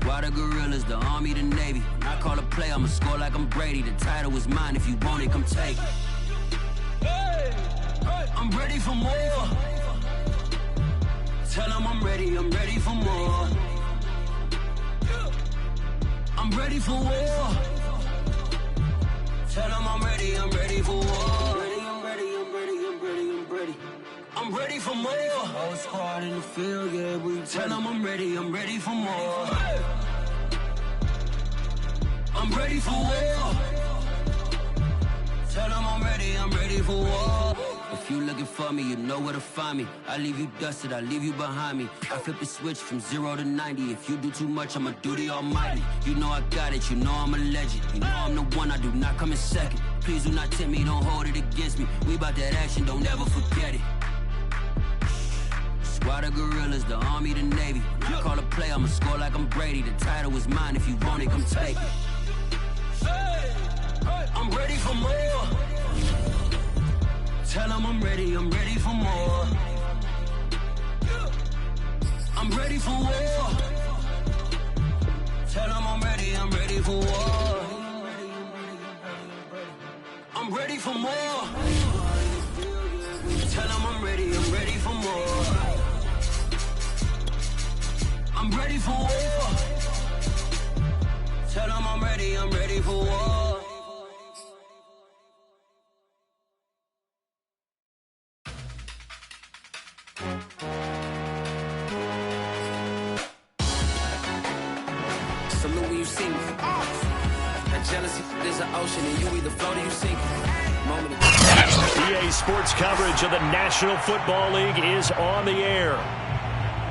Squad of gorillas, the Army, the Navy. When I call a play, I'ma score like I'm Brady. The title is mine. If you want it, come take it. I'm ready for more. Tell them I'm ready for more. I'm ready for war. Tell them I'm ready for war. I'm ready for more. Whole squad in the field, yeah, we tell them I'm ready for more. I'm ready for war. Tell them I'm ready for war. If you looking for me, you know where to find me. I leave you dusted, I leave you behind me. I flip the switch from 0 to 90. If you do too much, I'ma do the almighty. You know I got it, you know I'm a legend. You know I'm the one, I do not come in second. Please do not tempt me, don't hold it against me. We about that action, don't ever forget it. Squad of gorillas, the Army, the Navy. When I call a play, I'ma score like I'm Brady. The title is mine, if you want it, come take it. I'm ready for more. Tell them I'm ready for more. I'm ready for war. Tell them I'm ready for war. I'm ready for more. Tell them I'm ready for more. I'm ready for war. Tell them I'm ready for war. Salute when you see me. That jealousy is an ocean, and you either float or you sink. EA Sports coverage of the National Football League is on the air.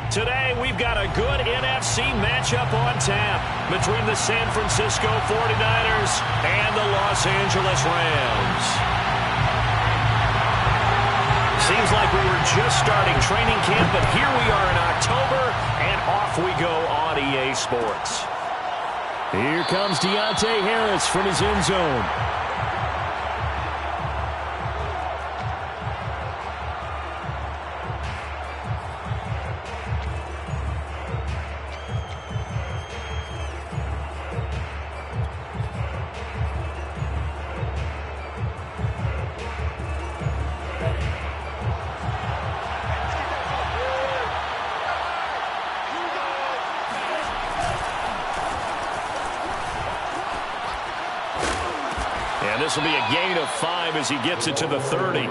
Today, we've got a good NFC matchup on tap between the San Francisco 49ers and the Los Angeles Rams. Seems like we were just starting training camp, but here we are in October, and off we go on EA Sports. Here comes Deontay Harris from his end zone. This will be a gain of 5 as he gets it to the 30.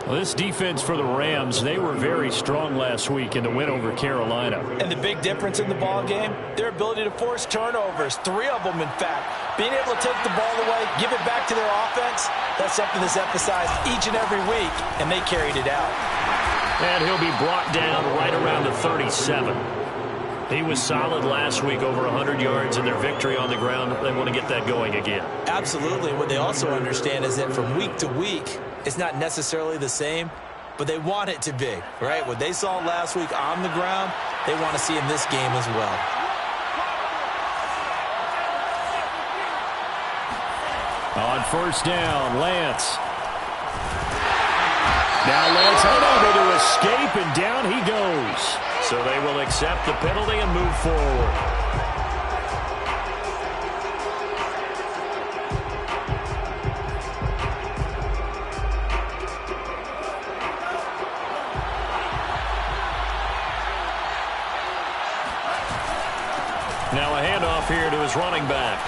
Well, this defense for the Rams, they were very strong last week in the win over Carolina. And the big difference in the ball game, their ability to force turnovers, 3 of them in fact. Being able to take the ball away, give it back to their offense, that's something that's emphasized each and every week, and they carried it out. And he'll be brought down right around the 37. He was solid last week, over 100 yards in their victory on the ground. They want to get that going again. Absolutely. What they also understand is that from week to week, it's not necessarily the same, but they want it to be, right? What they saw last week on the ground, they want to see in this game as well. On first down, Lance. Now Lance unable to escape, and down he goes. So they will accept the penalty and move forward. Now a handoff here to his running back.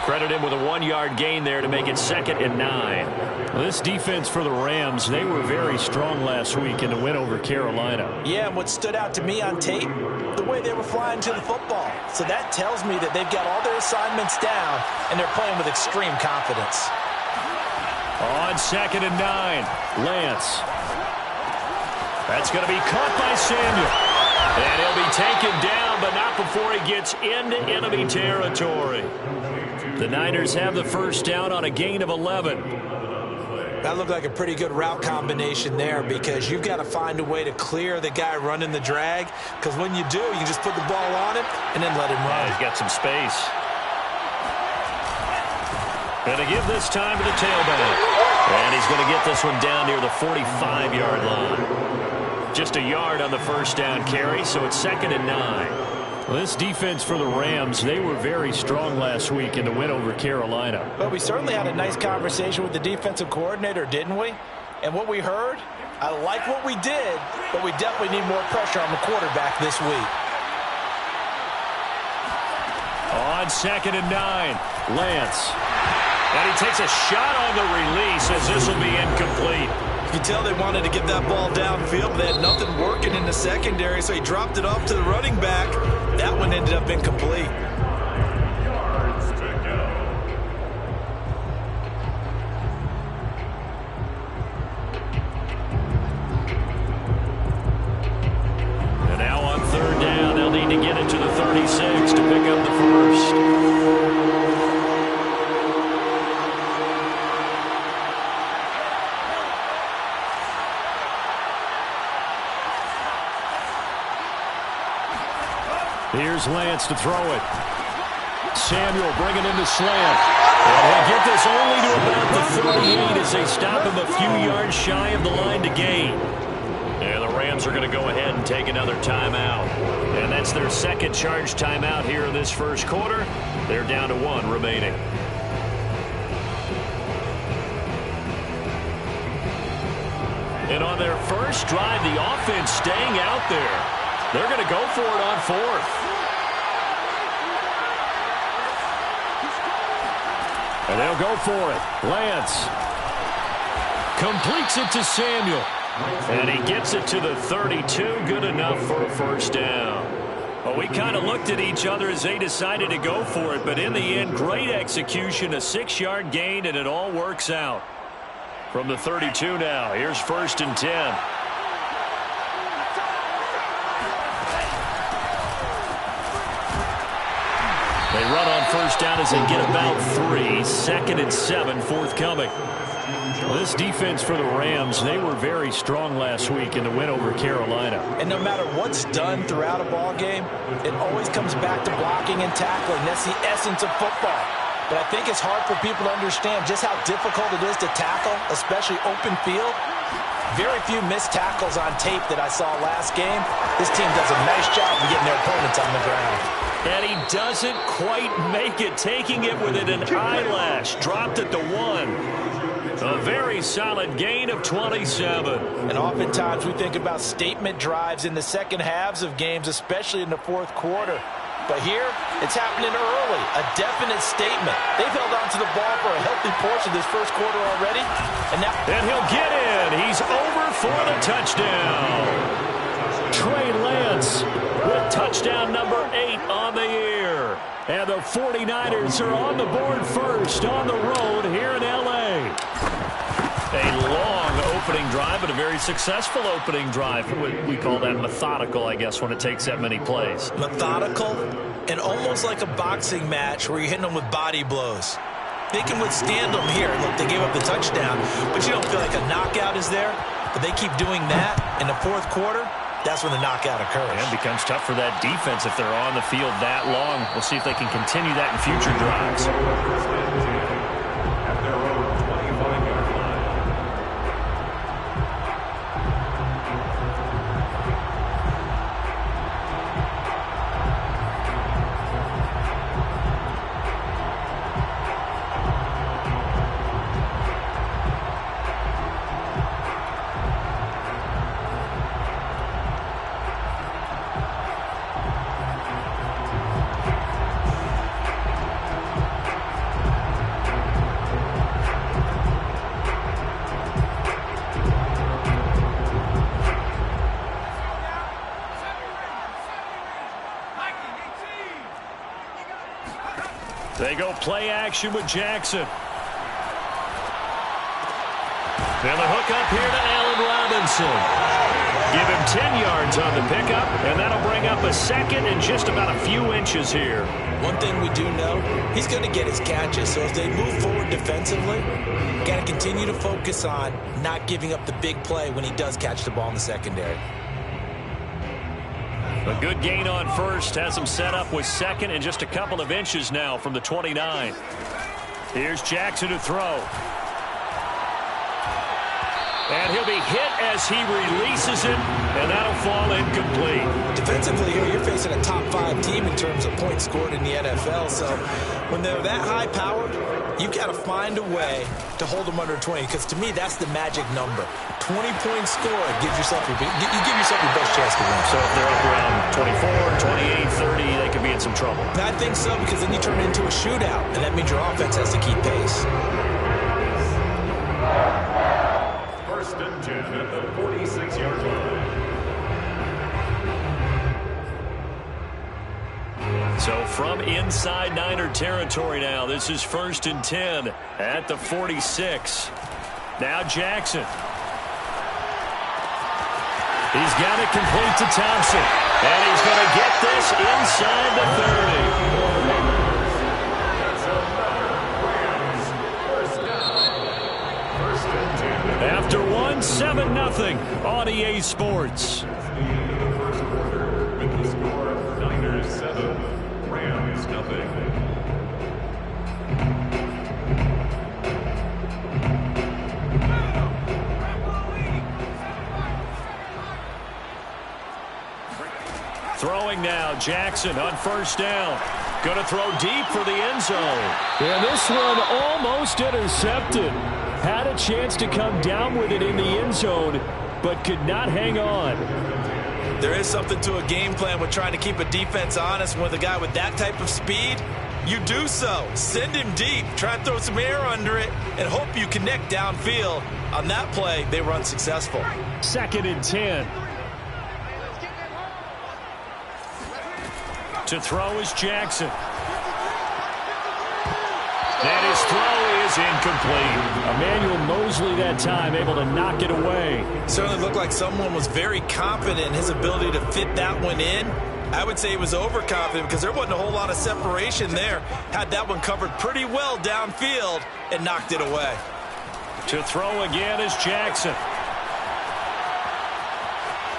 Credit him with a 1-yard gain there to make it 2nd and 9. Well, this defense for the Rams, they were very strong last week in the win over Carolina. Yeah, and what stood out to me on tape, the way they were flying to the football. So that tells me that they've got all their assignments down, and they're playing with extreme confidence. On 2nd and 9, Lance. That's going to be caught by Samuel. And he'll be taken down, but not before he gets into enemy territory. The Niners have the first down on a gain of 11. That looked like a pretty good route combination there, because you've got to find a way to clear the guy running the drag, because when you do, you just put the ball on him and then let him run. Yeah, he's got some space. Going to give this time to the tailback. And he's going to get this one down near the 45-yard line. Just a yard on the first down carry, so it's 2nd and 9. Well, this defense for the Rams, they were very strong last week in the win over Carolina. But we certainly had a nice conversation with the defensive coordinator, didn't we? And what we heard, I like what we did, but we definitely need more pressure on the quarterback this week. On 2nd and 9, Lance. And he takes a shot on the release as this will be incomplete. You can tell they wanted to get that ball downfield, but they had nothing working in the secondary, so he dropped it off to the running back. That one ended up incomplete. And now on 3rd down, they'll need to get it to the 36 to pick up the first. Here's Lance to throw it. Samuel bringing in the slant. And he'll get this only to about the 38 as they stop him a few yards shy of the line to gain. And the Rams are going to go ahead and take another timeout. And that's their second charge timeout here in this first quarter. They're down to 1 remaining. And on their first drive, the offense staying out there. They're going to go for it on 4th. And they'll go for it. Lance completes it to Samuel. And he gets it to the 32. Good enough for a first down. Well, we kind of looked at each other as they decided to go for it. But in the end, great execution, a 6-yard gain, and it all works out. From the 32 now, here's 1st and 10. They run on first down as they get about 3. 2nd and 7 forthcoming. Well, this defense for the Rams, they were very strong last week in the win over Carolina. And no matter what's done throughout a ball game, it always comes back to blocking and tackling. That's the essence of football. But I think it's hard for people to understand just how difficult it is to tackle, especially open field. Very few missed tackles on tape that I saw last game. This team does a nice job of getting their opponents on the ground. And he doesn't quite make it, taking it within an eyelash. Dropped it to 1. A very solid gain of 27. And oftentimes we think about statement drives in the second halves of games, especially in the 4th quarter. But here, it's happening early, a definite statement. They've held on to the ball for a healthy portion of this first quarter already. And he'll get in. He's over for the touchdown. Trey Lance with touchdown number 8 on the year. And the 49ers are on the board first on the road here in L.A. A long opening drive, but a very successful opening drive. We call that methodical, I guess, when it takes that many plays. Methodical and almost like a boxing match where you're hitting them with body blows. They can withstand them here. Look, they gave up the touchdown, but you don't feel like a knockout is there. But they keep doing that in the 4th quarter. That's when the knockout occurs. And it becomes tough for that defense if they're on the field that long. We'll see if they can continue that in future drives. They go play action with Jackson. And the hook up here to Allen Robinson. Give him 10 yards on the pickup, and that'll bring up a 2nd and just about a few inches here. One thing we do know, he's going to get his catches. So as they move forward defensively, got to continue to focus on not giving up the big play when he does catch the ball in the secondary. A good gain on first has him set up with 2nd and just a couple of inches now from the 29. Here's Jackson to throw. And he'll be hit as he releases it. And that'll fall incomplete. Defensively here, you're facing a top 5 team in terms of points scored in the NFL. So when they're that high-powered, you've got to find a way to hold them under 20. Because to me, that's the magic number. 20 points scored gives yourself you give yourself your best chance to win. So if they're up around 24, 28, 30, they could be in some trouble. I think so, because then you turn it into a shootout, and that means your offense has to keep pace. First and 10 at the 46-yard line. So from inside Niner territory now, this is 1st and 10 at the 46. Now Jackson. He's got it complete to Thompson. And he's going to get this inside the 30. After one, 7-0 on EA Sports. First quarter with the score Niners 7, Rams nothing. Throwing now, Jackson on 1st down. Going to throw deep for the end zone. And this one almost intercepted. Had a chance to come down with it in the end zone, but could not hang on. There is something to a game plan with trying to keep a defense honest. With a guy with that type of speed, you do so. Send him deep. Try and throw some air under it and hope you connect downfield. On that play, they were unsuccessful. 2nd and 10. To throw is Jackson. And his throw is incomplete. Emmanuel Mosley that time able to knock it away. Certainly looked like someone was very confident in his ability to fit that one in. I would say he was overconfident because there wasn't a whole lot of separation there. Had that one covered pretty well downfield and knocked it away. To throw again is Jackson.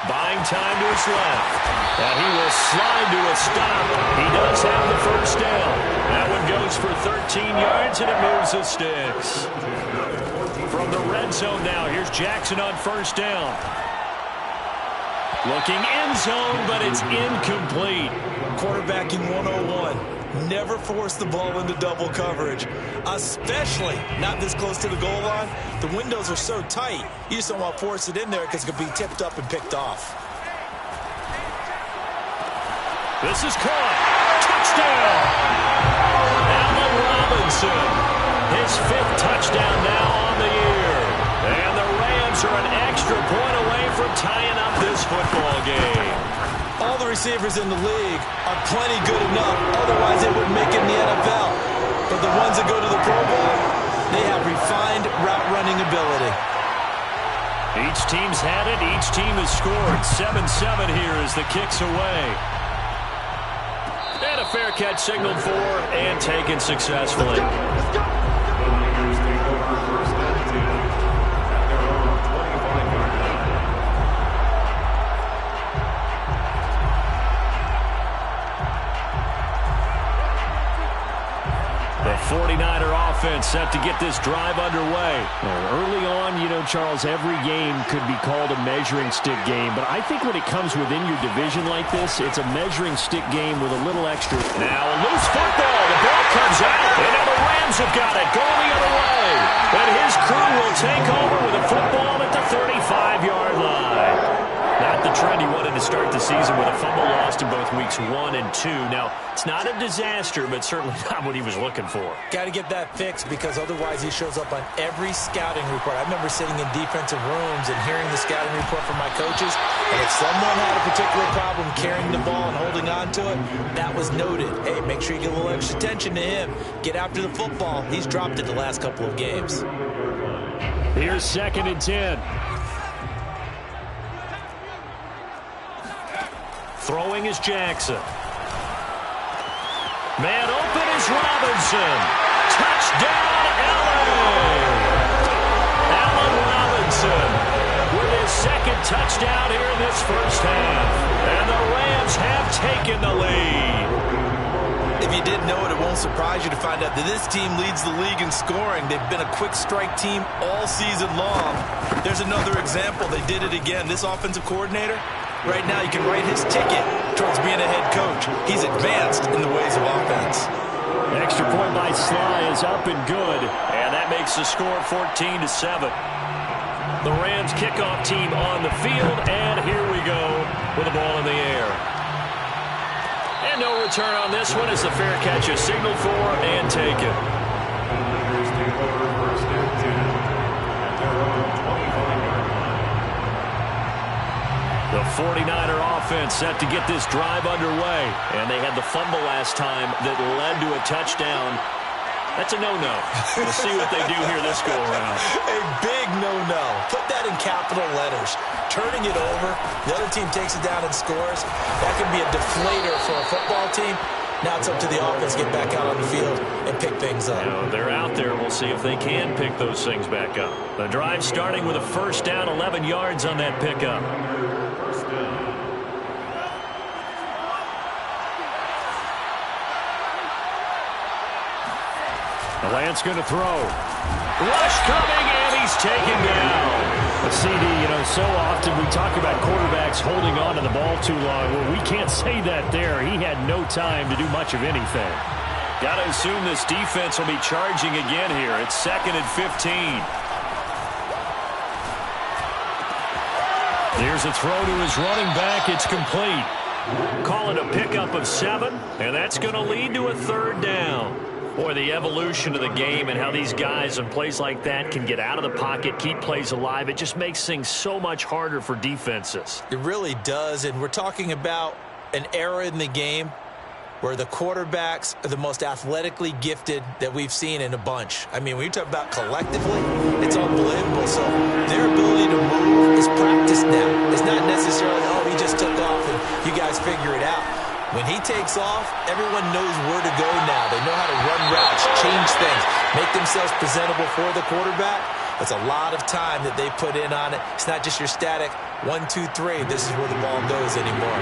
Buying time to his left. And he will slide to a stop. He does have the 1st down. That one goes for 13 yards, and it moves the sticks. From the red zone now, here's Jackson on 1st down. Looking end zone, but it's incomplete. Quarterbacking 101. Never force the ball into double coverage, especially not this close to the goal line. The windows are so tight, you just don't want to force it in there because it could be tipped up and picked off. This is caught. Touchdown! Allen Robinson. His 5th touchdown now on the year. And the Rams are an extra point away from tying up this football game. All the receivers in the league are plenty good enough. Otherwise, they wouldn't make it in the NFL. But the ones that go to the Pro Bowl, they have refined route running ability. Each team's had it. Each team has scored. 7-7 here as the kick's away. And a fair catch signaled for and taken successfully. Let's go. The Niners take over 1st and 10 at their own 25-yard line. The 49er offense set to get this drive underway. Early on, Charles, every game could be called a measuring stick game. But I think when it comes within your division like this, it's a measuring stick game with a little extra. Now a loose football. The ball comes out. And now the Rams have got it going the other way. And his crew will take over with a football at the 35-yard line. Not the trend he wanted to start the season with a fumble lost in both weeks 1 and 2. Now, it's not a disaster, but certainly not what he was looking for. Got to get that fixed because otherwise he shows up on every scouting report. I remember sitting in defensive rooms and hearing the scouting report from my coaches, and if someone had a particular problem carrying the ball and holding on to it, that was noted. Hey, make sure you give a little extra attention to him. Get after the football. He's dropped it the last couple of games. Here's 2nd and 10. Throwing is Jackson. Man open is Robinson. Touchdown, Allen! Allen Robinson with his 2nd touchdown here in this 1st half. And the Rams have taken the lead. If you did know it, it won't surprise you to find out that this team leads the league in scoring. They've been a quick strike team all season long. There's another example. They did it again. This offensive coordinator, right now you can write his ticket towards being a head coach. He's advanced in the ways of offense. Extra point by Sly is up and good, and that makes the score 14-7. The Rams kickoff team on the field, and here we go with the ball in the air. And no return on this one as the fair catch is signaled for and taken. Raiders take over first and 10 at their own 25-yard line. The 49er offense set to get this drive underway, and they had the fumble last time that led to a touchdown. That's a no-no. We'll see what they do here this go-around. A big no-no. Put that in capital letters. Turning it over, the other team takes it down and scores. That could be a deflator for a football team. Now it's up to the offense to get back out on the field and pick things up. You know, they're out there. We'll see if they can pick those things back up. The drive starting with a first down, 11 yards on that pickup. First down. Lance going to throw. Rush coming, and he's taken down. But CD, you know, so often we talk about quarterbacks holding on to the ball too long. Well, we can't say that there. He had no time to do much of anything. Got to assume this defense will be charging again here. It's 2nd and 15. Here's a throw to his running back. It's complete. Call it a pickup of 7, and that's going to lead to a 3rd down. Boy, the evolution of the game and how these guys in plays like that can get out of the pocket, keep plays alive, it just makes things so much harder for defenses. It really does, and we're talking about an era in the game where the quarterbacks are the most athletically gifted that we've seen in a bunch. I mean, when you talk about collectively, it's unbelievable. So their ability to move is practiced now. It's not necessarily, oh, he just took off and you guys figure it out. When he takes off, everyone knows where to go now. They know how to run routes, change things, make themselves presentable for the quarterback. It's a lot of time that they put in on it. It's not just your static 1, 2, 3. This is where the ball goes anymore.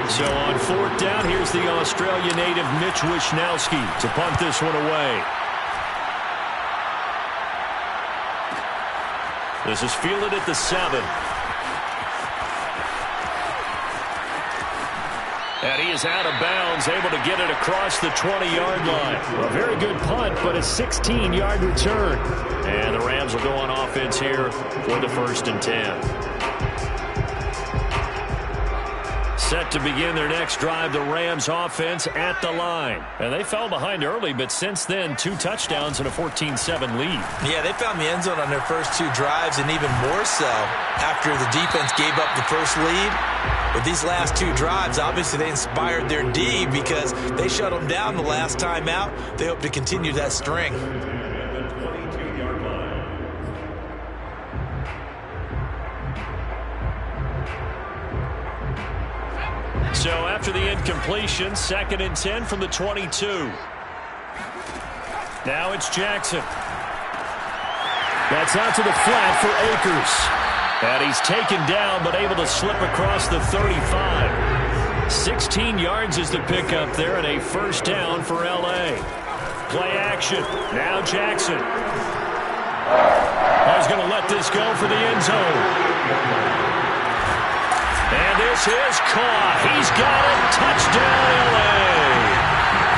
So on 4th down, here's the Australia native Mitch Wishnowsky to punt this one away. This is fielded at the 7. And he is out of bounds, able to get it across the 20-yard line. A very good punt, but a 16-yard return. And the Rams will go on offense here for the 1st and 10. Set to begin their next drive, the Rams offense at the line. And they fell behind early, but since then, 2 touchdowns and a 14-7 lead. Yeah, they found the end zone on their first 2 drives, and even more so after the defense gave up the first lead. With these last 2 drives, obviously they inspired their D because they shut them down the last time out. They hope to continue that string. So after the incompletion, 2nd and 10 from the 22. Now it's Jackson. That's out to the flat for Akers. And he's taken down, but able to slip across the 35. 16 yards is the pickup there, and a 1st down for L.A. Play action. Now Jackson. He's going to let this go for the end zone. And this is caught. He's got it. Touchdown, L.A.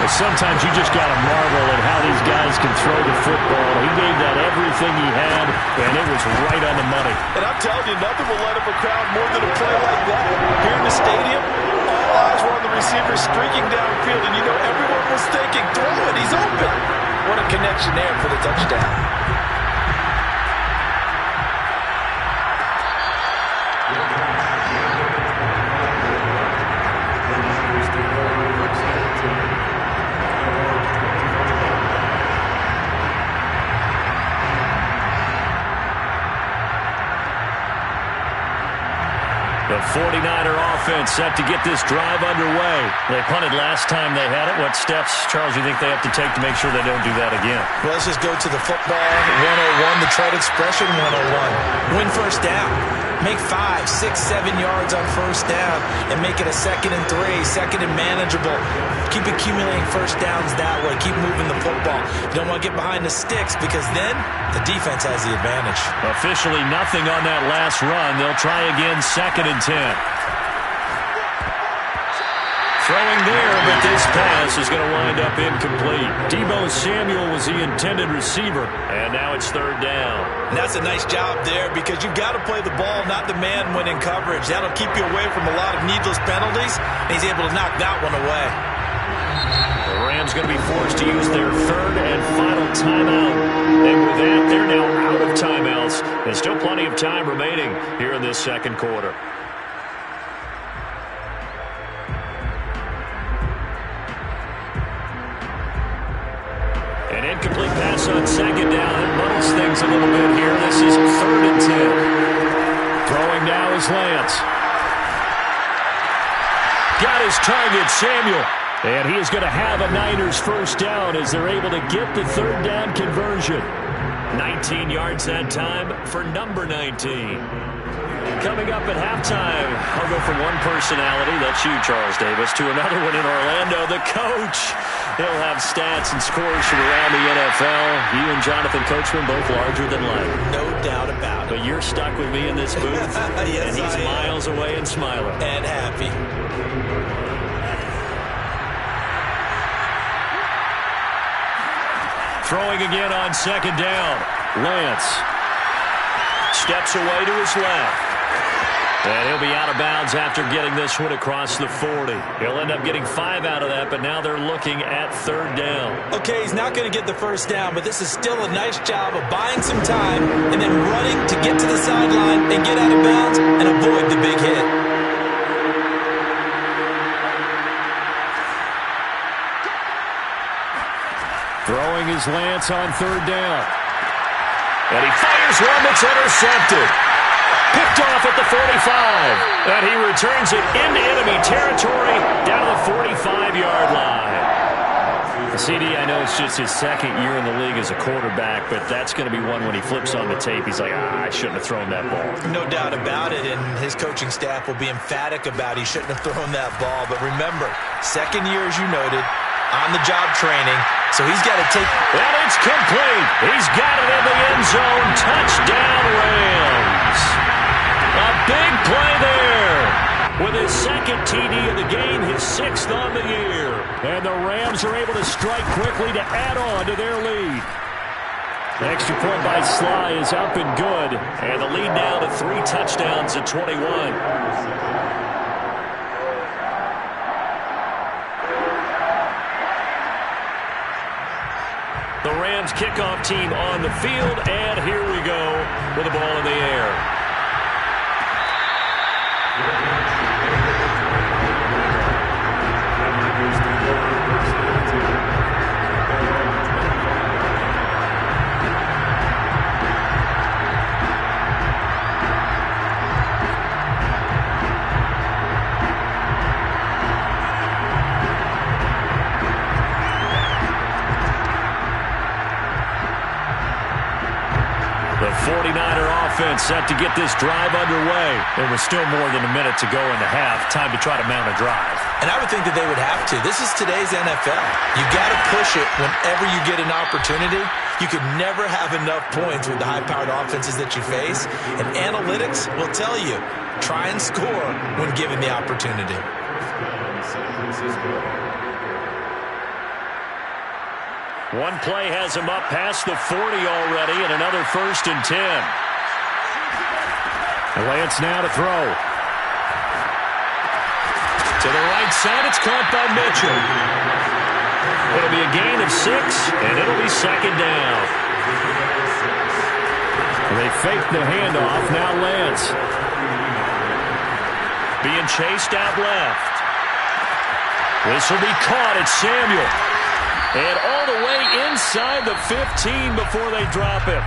Sometimes you just got to marvel at how these guys can throw the football. He gave that everything he had, and it was right on the money. And I'm telling you, nothing will light up a crowd more than a play like that. Here in the stadium, all eyes were on the receiver streaking downfield, and you know everyone was thinking, throw it, he's open. What a connection there for the touchdown. The 49er offense set to get this drive underway. They punted last time they had it. What steps, Charles, do you think they have to take to make sure they don't do that again? Well, let's just go to the football 101, the trade expression 101. Win first down. Make 5, 6, 7 yards on first down and make it a 2nd and 3, 2nd and manageable. Keep accumulating first downs that way. Keep moving the football. You don't want to get behind the sticks because then the defense has the advantage. Officially nothing on that last run. They'll try again 2nd and 10. Throwing there, but this pass is going to wind up incomplete. Deebo Samuel was the intended receiver, and now it's 3rd down. And that's a nice job there because you've got to play the ball, not the man when in coverage. That'll keep you away from a lot of needless penalties, and he's able to knock that one away. The Rams going to be forced to use their 3rd and final timeout. And with that, they're now out of timeouts. There's still plenty of time remaining here in this 2nd quarter. An incomplete pass on 2nd down. It muddles things a little bit here. This is 3rd and 10. Throwing now is Lance. Got his target, Samuel. And he is going to have a Niners first down as they're able to get the 3rd down conversion. 19 yards that time for number 19. Coming up at halftime, I'll go from one personality, that's you, Charles Davis, to another one in Orlando, the coach. He'll have stats and scores from around the NFL. You and Jonathan Coachman both larger than life. No doubt about it. But you're stuck with me in this booth, yes, and he's miles away and smiling. And happy. Throwing again on 2nd down. Lance steps away to his left. And he'll be out of bounds after getting this one across the 40. He'll end up getting 5 out of that, but now they're looking at 3rd down. Okay, he's not going to get the first down, but this is still a nice job of buying some time and then running to get to the sideline and get out of bounds and avoid the big hit. Throwing is Lance on 3rd down. And he fires one that's intercepted. Picked off at the 45. And he returns it into enemy territory down to the 45-yard line. CD, I know it's just his 2nd year in the league as a quarterback, but that's going to be one when he flips on the tape. He's like, I shouldn't have thrown that ball. No doubt about it, and his coaching staff will be emphatic about he shouldn't have thrown that ball. But remember, 2nd year, as you noted, on-the-job training, so he's got to take... And it's complete. He's got it in the end zone. Touchdown, Rams. A big play there. With his 2nd TD of the game, his 6th on the year. And the Rams are able to strike quickly to add on to their lead. The extra point by Sly is up and good. And the lead now to 3 touchdowns at 21. The Rams kickoff team on the field, and here we go with the ball in the air. The 49er offense set to get this drive underway. There was still more than a minute to go in the half. Time to try to mount a drive. And I would think that they would have to. This is today's NFL. You got to push it whenever you get an opportunity. You could never have enough points with the high-powered offenses that you face. And analytics will tell you, try and score when given the opportunity. One play has him up past the 40 already, and another 1st and 10. Lance now to throw. To the right side, it's caught by Mitchell. It'll be a gain of 6, and it'll be 2nd down. They fake the handoff. Now Lance. Being chased out left. This will be caught. It's Samuel. And all the way inside the 15 before they drop him.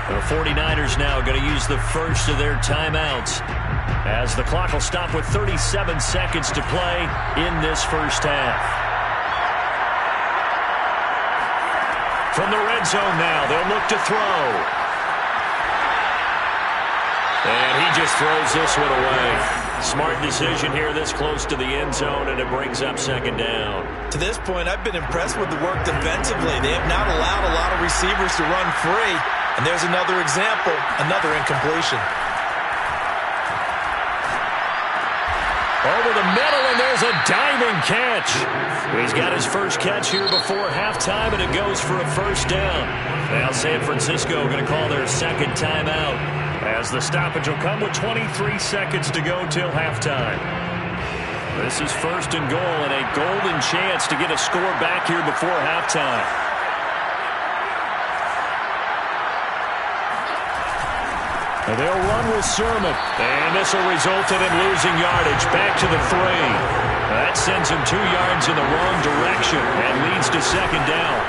The 49ers now going to use the first of their timeouts. as the clock will stop with 37 seconds to play in this first half. From the red zone now, they'll look to throw. And he just throws this one away. Smart decision here this close to the end zone, and it brings up second down. To this point, I've been impressed with the work defensively. They have not allowed a lot of receivers to run free. And there's another example, another incompletion. Over the middle, and there's a diving catch. He's got his first catch here before halftime, and it goes for a first down. Now San Francisco going to call their second timeout, as the stoppage will come with 23 seconds to go till halftime. This is first and goal, and a golden chance to get a score back here before halftime. They'll run with Sermon, and this will result in him losing yardage back to the 3. That sends him 2 yards in the wrong direction and leads to second down.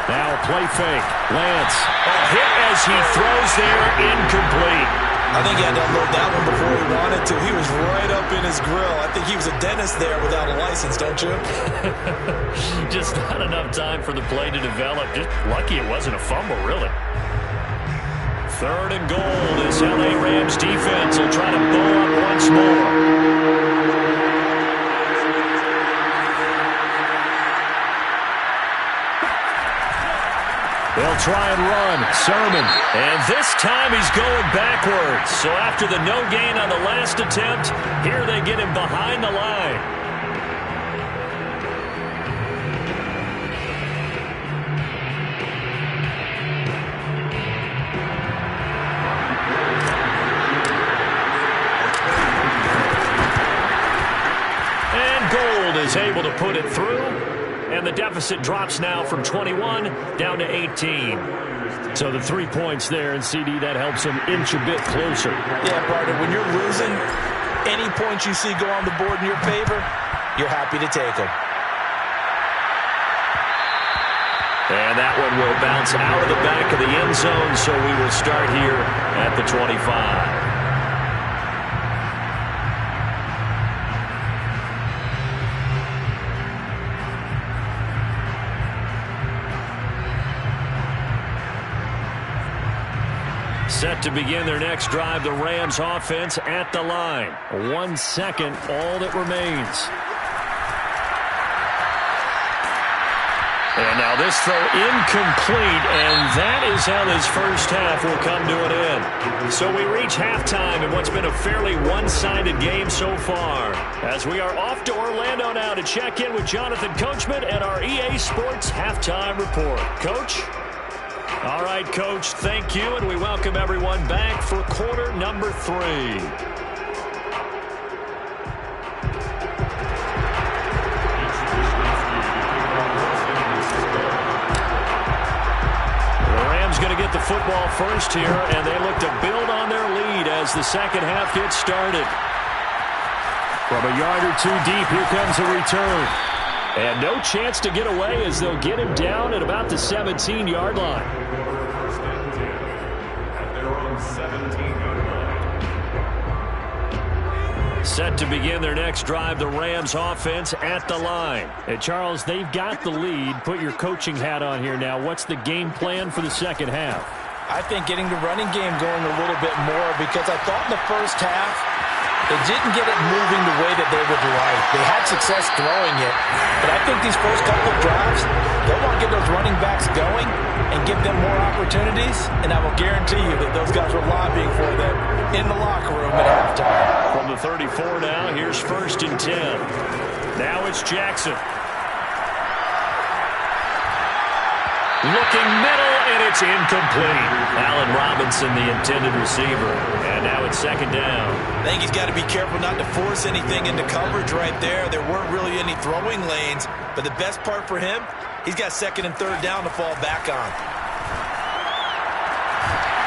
Now play fake. Lance, a hit as he throws there, incomplete. I think he had to unload that one before he wanted to. He was right up in his grill. I think he was a dentist there without a license, don't you? Just not enough time for the play to develop. Just lucky it wasn't a fumble, really. Third and goal. This LA Rams defense will try to bow up once more. They'll try and run. Sermon. And this time he's going backwards. So after the no gain on the last attempt, here they get him behind the line. Is able to put it through, and the deficit drops now from 21 down to 18. So the 3 points there, and CD, that helps him inch a bit closer. Yeah, partner, when you're losing, any points you see go on the board in your favor, you're happy to take them. And that one will bounce out of the back of the end zone, so we will start here at the 25. Set to begin their next drive, the Rams offense at the line. 1 second, all that remains. And now this throw incomplete, and that is how this first half will come to an end. So we reach halftime in what's been a fairly one-sided game so far, as we are off to Orlando now to check in with Jonathan Coachman and our EA Sports Halftime Report. Coach? All right, Coach, thank you, and we welcome everyone back for quarter number 3. The Rams going to get the football first here, and they look to build on their lead as the second half gets started. From a yard or 2 deep, here comes a return. And no chance to get away as they'll get him down at about the 17-yard line. First and 10 at their own 17-yard line. Set to begin their next drive, the Rams offense at the line. Hey, Charles, they've got the lead. Put your coaching hat on here now. What's the game plan for the second half? I think getting the running game going a little bit more, because I thought in the first half they didn't get it moving the way that they would like. They had success throwing it, but I think these first couple of drives, they'll want to get those running backs going and give them more opportunities, and I will guarantee you that those guys were lobbying for them in the locker room at halftime. From the 34 now, here's first and 10. Now it's Jackson. Looking middle, and it's incomplete. Allen Robinson, the intended receiver. And now it's second down. I think he's got to be careful not to force anything into coverage right there. There weren't really any throwing lanes, but the best part for him, he's got second and third down to fall back on.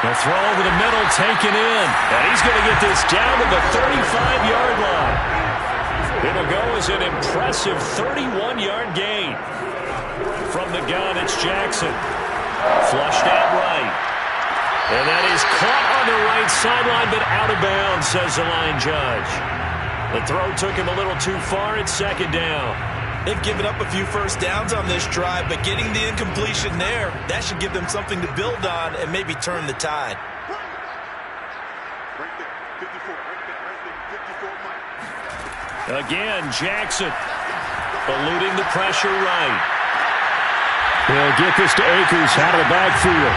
The throw over the middle, taken in. And he's going to get this down to the 35-yard line. It'll go as an impressive 31-yard gain. From the gun, it's Jackson. Flushed out right. And that is caught on the right sideline, but out of bounds, says the line judge. The throw took him a little too far. It's second down. They've given up a few first downs on this drive, but getting the incompletion there, that should give them something to build on and maybe turn the tide. Again, Jackson eluding the pressure right. He'll get this to Akers out of the backfield.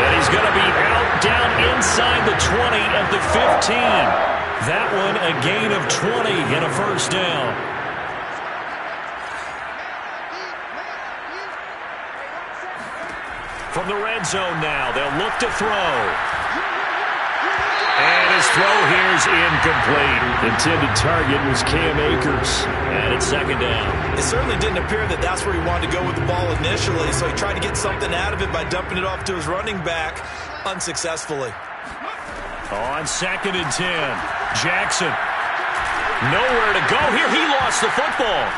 And he's going to be out down inside the 20 at the 15. That one a gain of 20 and a first down. From the red zone now, they'll look to throw. And his throw here is incomplete. Intended target was Cam Akers. And it's second down. It certainly didn't appear that that's where he wanted to go with the ball initially, so he tried to get something out of it by dumping it off to his running back unsuccessfully. On 2nd and 10, Jackson. Nowhere to go here. He lost the football.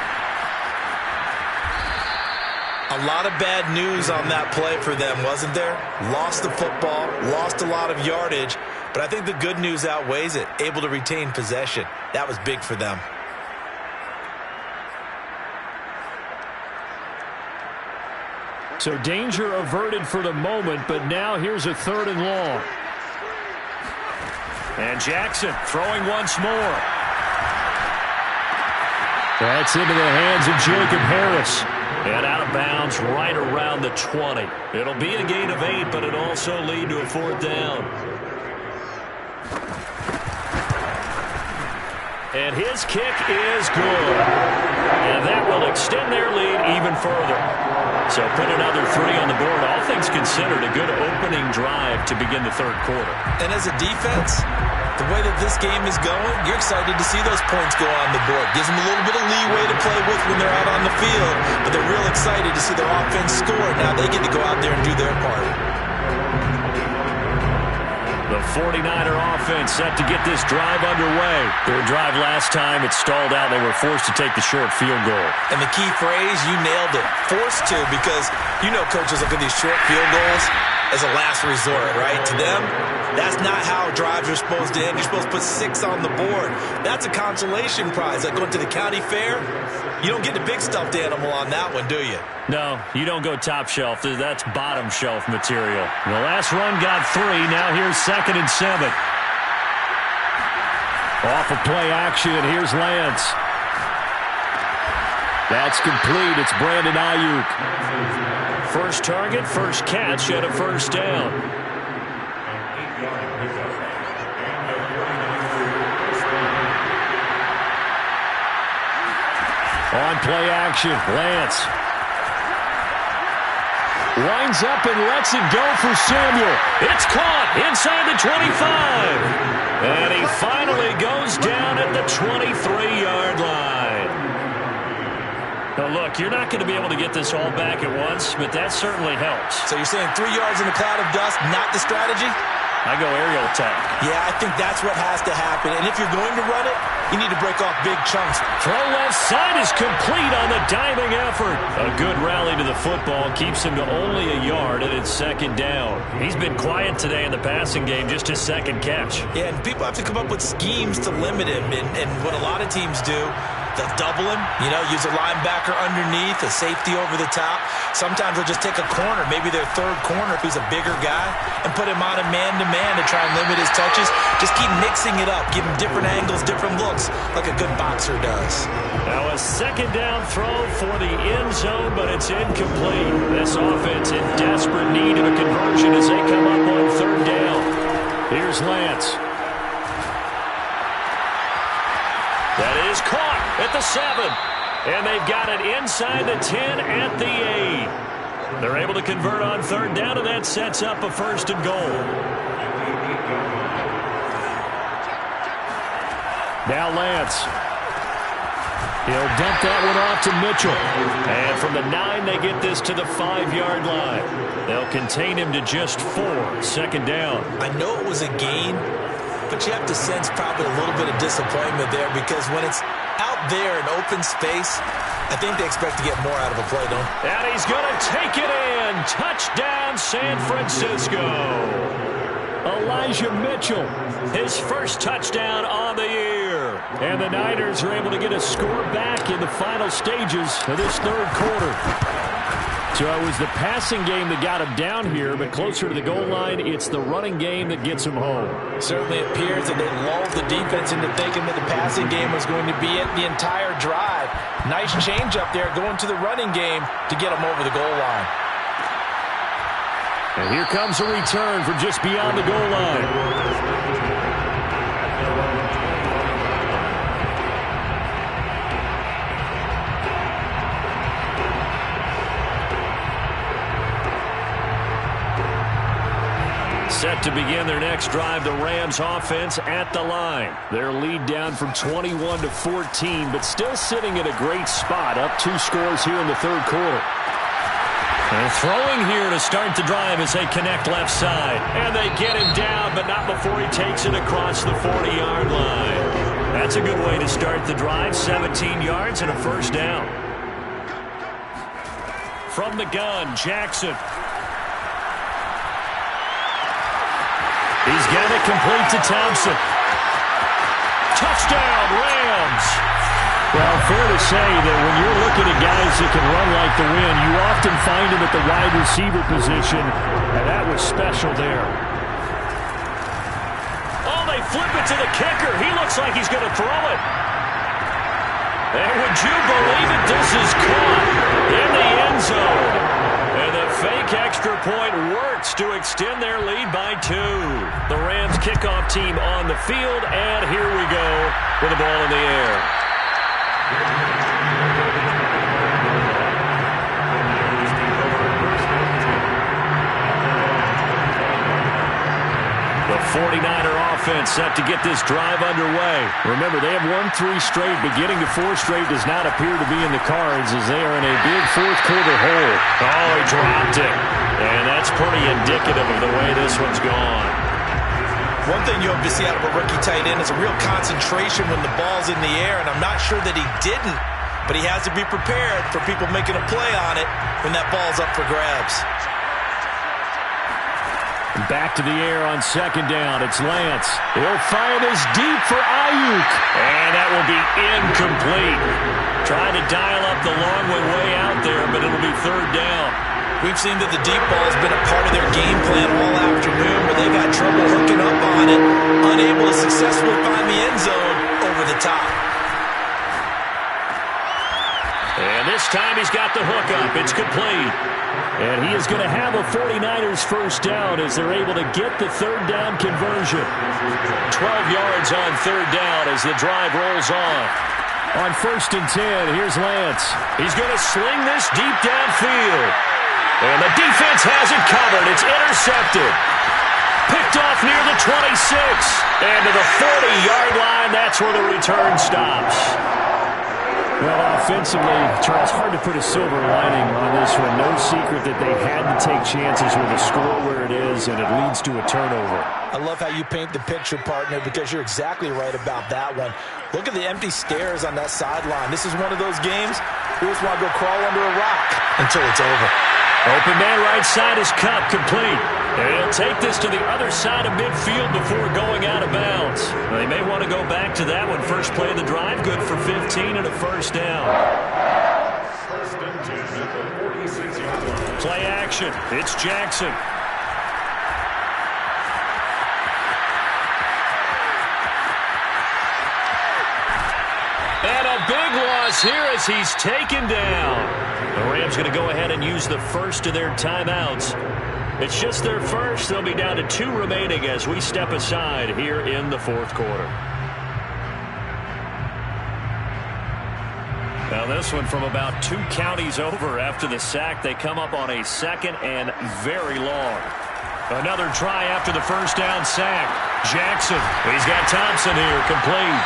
A lot of bad news on that play for them, wasn't there? Lost the football, lost a lot of yardage, but I think the good news outweighs it. Able to retain possession. That was big for them. So danger averted for the moment, but now here's a 3rd and long. And Jackson throwing once more. That's into the hands of Jacob Harris. And out of bounds right around the 20. It'll be a gain of 8, but it'll also lead to a 4th down. And his kick is good. And that will extend their lead even further. So put another 3 on the board. All things considered, a good opening drive to begin the 3rd quarter. And as a defense, the way that this game is going, you're excited to see those points go on the board. Gives them a little bit of leeway to play with when they're out on the field, but they're real excited to see their offense score. Now they get to go out there and do their part. The 49er offense set to get this drive underway. Their drive last time, it stalled out. They were forced to take the short field goal. And the key phrase, you nailed it, forced to, because you know coaches look at these short field goals as a last resort, right? To them, that's not how drives are supposed to end. You're supposed to put 6 on the board. That's a consolation prize. Like going to the county fair, you don't get the big stuffed animal on that one, do you? No, you don't go top shelf. That's bottom shelf material. The last run got 3. Now here's 2nd and 7. Off of play action, here's Lance. That's complete. It's Brandon Ayuk. First target, first catch, and a first down. On play action, Lance winds up and lets it go for Samuel. It's caught inside the 25. And he finally goes down at the 23-yard line. Now, look, you're not going to be able to get this all back at once, but that certainly helps. So you're saying 3 yards in a cloud of dust, not the strategy? I go aerial attack. Yeah, I think that's what has to happen. And if you're going to run it, you need to break off big chunks. Throw left side is complete on the diving effort. A good rally to the football keeps him to only a yard, and it's second down. He's been quiet today in the passing game, just his second catch. Yeah, and people have to come up with schemes to limit him. And what a lot of teams do, they'll double him, use a linebacker underneath, a safety over the top. Sometimes they'll just take a corner, maybe their 3rd corner if he's a bigger guy, and put him on a man-to-man to try and limit his touches. Just keep mixing it up, give him different angles, different looks, like a good boxer does. Now a second down throw for the end zone, but it's incomplete. This offense in desperate need of a conversion as they come up on 3rd down. Here's Lance. That is caught at the 7. And they've got it inside the 10 at the 8. They're able to convert on 3rd down, and that sets up a 1st and goal. Now Lance. He'll dump that one off to Mitchell. And from the 9, they get this to the 5-yard line. They'll contain him to just 4. 2nd down. I know it was a gain, but you have to sense probably a little bit of disappointment there, because when it's out there in open space, I think they expect to get more out of a play, don't they? And he's going to take it in. Touchdown, San Francisco. Elijah Mitchell, his first touchdown on the year. And the Niners are able to get a score back in the final stages of this third quarter. So it was the passing game that got him down here, but closer to the goal line, it's the running game that gets him home. Certainly appears that they lulled the defense into thinking that the passing game was going to be it the entire drive. Nice change up there going to the running game to get him over the goal line. And here comes a return from just beyond the goal line. Set to begin their next drive, the Rams offense at the line. Their lead down from 21 to 14, but still sitting at a great spot, up 2 scores here in the third quarter. And throwing here to start the drive as they connect left side. And they get him down, but not before he takes it across the 40-yard line. That's a good way to start the drive, 17 yards and a first down. From the gun, Jackson. He's got it complete to Thompson. Touchdown, Rams. Well, fair to say that when you're looking at guys that can run like the wind, you often find him at the wide receiver position, and that was special there. Oh, they flip it to the kicker. He looks like he's going to throw it. And would you believe it? This is caught in the end zone. And the fake extra point works to extend their lead by 2. The Rams kickoff team on the field, and here we go with the ball in the air. The 49er offense set to get this drive underway. Remember, they have won 3 straight, but getting to 4 straight does not appear to be in the cards as they are in a big fourth quarter hole. Oh, he dropped it. And that's pretty indicative of the way this one's gone. One thing you hope to see out of a rookie tight end is a real concentration when the ball's in the air, and I'm not sure that he didn't, but he has to be prepared for people making a play on it when that ball's up for grabs. Back to the air on second down. It's Lance. He'll fire this deep for Ayuk. And that will be incomplete. Trying to dial up the long way out there, but it'll be third down. We've seen that the deep ball has been a part of their game plan all afternoon, but they've had trouble hooking up on it, unable to successfully find the end zone over the top. And this time he's got the hook up. It's complete. And he is going to have a 49ers first down as they're able to get the third down conversion. 12 yards on third down as the drive rolls on. On first and 10, here's Lance. He's going to sling this deep downfield. And the defense has it covered. It's intercepted. Picked off near the 26. And to the 40-yard line, that's where the return stops. Well, offensively, Charles, hard to put a silver lining on this one. No secret that they had to take chances with the score where it is, and it leads to a turnover. I love how you paint the picture, partner, because you're exactly right about that one. Look at the empty stairs on that sideline. This is one of those games we just want to go crawl under a rock until it's over. Open man right side is Kupp, complete. And he'll take this to the other side of midfield before going out of bounds. They may want to go back to that one. First play of the drive, good for 15 and a first down. First and 10 at the 46-yard line. Play action. It's Jackson. And a big loss here as he's taken down. The Rams going to go ahead and use the first of their timeouts. It's just their first. They'll be down to 2 remaining as we step aside here in the fourth quarter. Now this one from about 2 counties over after the sack. They come up on a second and very long. Another try after the first down sack. Jackson. He's got Thompson here, complete.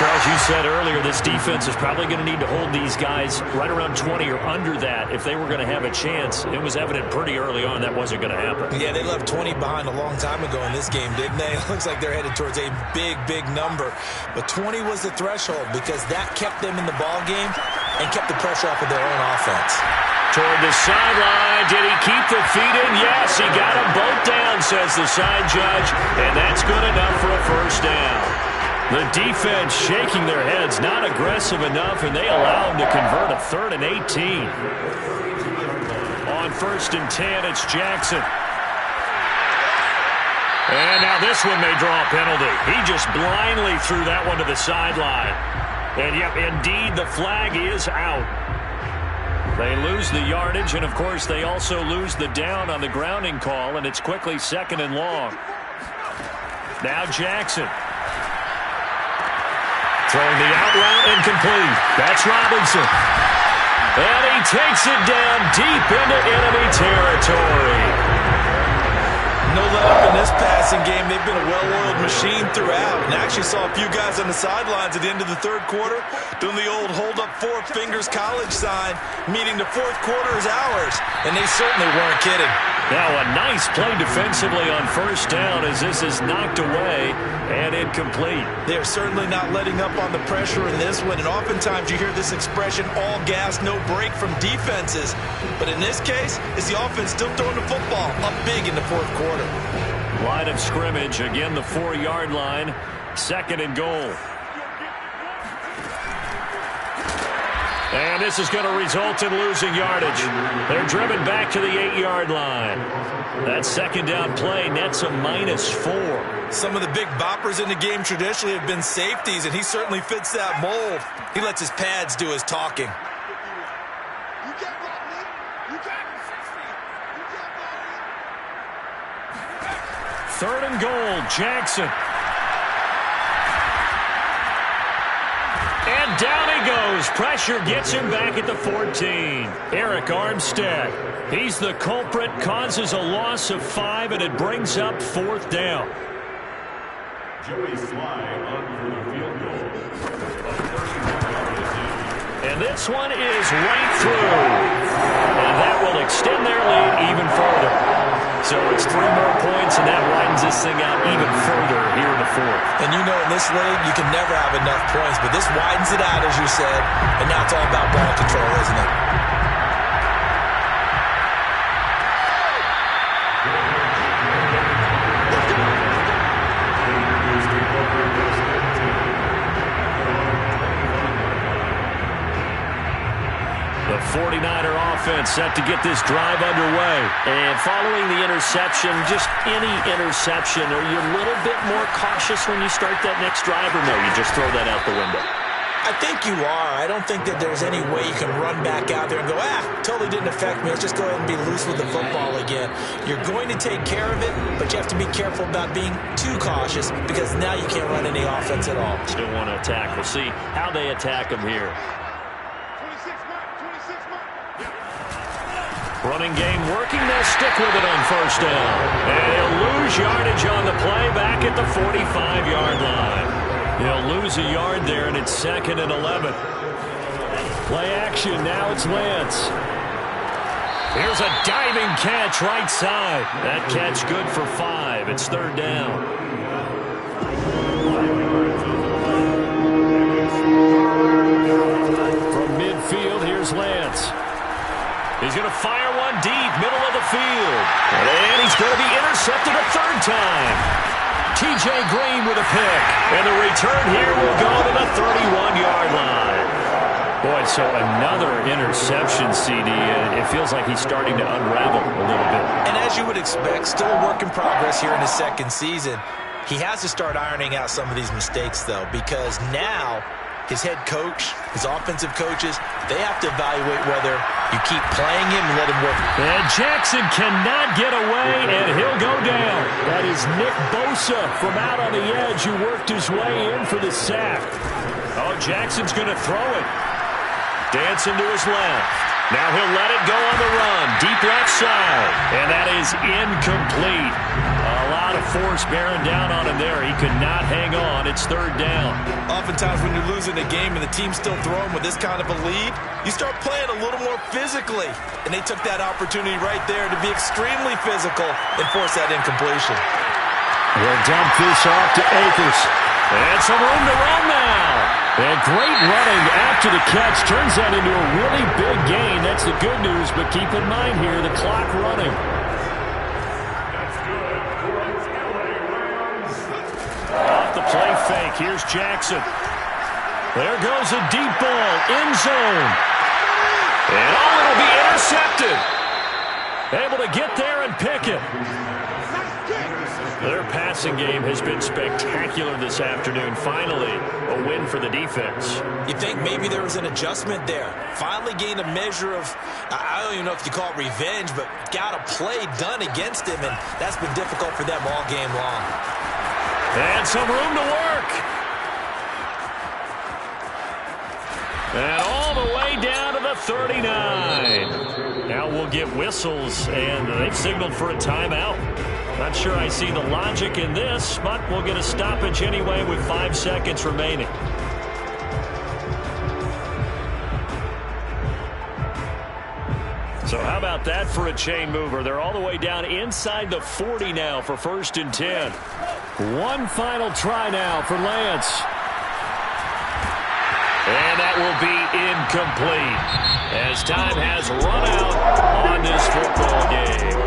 Charles, you said earlier this defense is probably going to need to hold these guys right around 20 or under that if they were going to have a chance. It was evident pretty early on that wasn't going to happen. Yeah, they left 20 behind a long time ago in this game, didn't they? It looks like they're headed towards a big, big number. But 20 was the threshold because that kept them in the ball game and kept the pressure off of their own offense. Toward the sideline. Did he keep the feet in? Yes, he got them both down, says the side judge. And that's good enough for a first down. The defense shaking their heads, not aggressive enough, and they allow them to convert a 3rd and 18. On 1st and 10, it's Jackson. And now this one may draw a penalty. He just blindly threw that one to the sideline. And, yep, indeed, the flag is out. They lose the yardage, and, of course, they also lose the down on the grounding call, and it's quickly 2nd and long. Now Jackson. Throwing the out route incomplete. That's Robinson. And he takes it down deep into enemy territory. No let-up in this passing game. They've been a well-oiled machine throughout. And I actually saw a few guys on the sidelines at the end of the 3rd quarter doing the old hold-up 4 fingers college sign, meaning the 4th quarter is ours. And they certainly weren't kidding. Now a nice play defensively on 1st down as this is knocked away and incomplete. They're certainly not letting up on the pressure in this one. And oftentimes you hear this expression, all gas, no break from defenses. But in this case, it's the offense still throwing the football up big in the 4th quarter. Line of scrimmage, again the 4-yard line, 2nd and goal. And this is going to result in losing yardage. They're driven back to the 8-yard line. That 2nd down play nets a -4. Some of the big boppers in the game traditionally have been safeties, and he certainly fits that mold. He lets his pads do his talking. 3rd and goal, Jackson. And down he goes. Pressure gets him back at the 14. Eric Armstead. He's the culprit, causes a loss of 5, and it brings up 4th down. Joey Sly on for the field goal. And this one is right through. And that will extend their lead even further. So it's 3 more points, and that widens this thing out even further here in the 4th. And you know in this league, you can never have enough points, but this widens it out, as you said, and now it's all about ball control, isn't it? The 49er offense set to get this drive underway. And following the interception, just any interception, are you a little bit more cautious when you start that next drive, or no, you just throw that out the window? I think you are. I don't think that there's any way you can run back out there and go, totally didn't affect me. Let's just go ahead and be loose with the football again. You're going to take care of it, but you have to be careful about being too cautious because now you can't run any offense at all. Still want to attack. We'll see how they attack them here. Running game working. They'll stick with it on 1st down. And he'll lose yardage on the play back at the 45-yard line. He'll lose a yard there, and it's 2nd and 11. Play action. Now it's Lance. Here's a diving catch right side. That catch good for 5. It's 3rd down. From midfield, here's Lance. He's going to fire one deep, middle of the field. And he's going to be intercepted a 3rd time. T.J. Green with a pick. And the return here will go to the 31-yard line. Boy, so another interception, CD. It feels like he's starting to unravel a little bit. And as you would expect, still a work in progress here in his 2nd season. He has to start ironing out some of these mistakes, though, because now his head coach, his offensive coaches, they have to evaluate whether you keep playing him and let him work. And Jackson cannot get away, and he'll go down. That is Nick Bosa from out on the edge who worked his way in for the sack. Oh, Jackson's going to throw it. Dancing to his left. Now he'll let it go on the run. Deep left side. And that is incomplete. A lot of force bearing down on him there. He could not hang on. It's third down. Oftentimes when you're losing a game and the team's still throwing with this kind of a lead, you start playing a little more physically. And they took that opportunity right there to be extremely physical and force that incompletion. We'll dump this off to Akers. And some room to run now. And great running after the catch turns that into a really big gain. That's the good news, but keep in mind here, the clock running. Off the play fake, here's Jackson. There goes a deep ball, end zone. And it'll be intercepted. Able to get there and pick it. Their passing game has been spectacular this afternoon. Finally, a win for the defense. You think maybe there was an adjustment there. Finally gained a measure of, I don't even know if you call it revenge, but got a play done against him, and that's been difficult for them all game long. And some room to work. And all the way down to the 39. Now we'll get whistles, and they've signaled for a timeout. Not sure I see the logic in this, but we'll get a stoppage anyway with 5 seconds remaining. So how about that for a chain mover? They're all the way down inside the 40 now for 1st and 10. One final try now for Lance. And that will be incomplete as time has run out on this football game.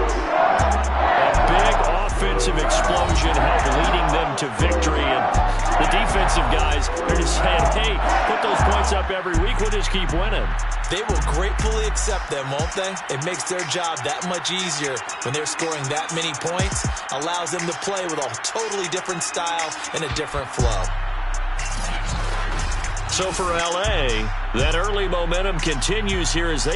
A big offensive explosion helped leading them to victory. And the defensive guys are just saying, hey, put those points up every week. We'll just keep winning. They will gratefully accept them, won't they? It makes their job that much easier when they're scoring that many points. Allows them to play with a totally different style and a different flow. So for L.A., that early momentum continues here as they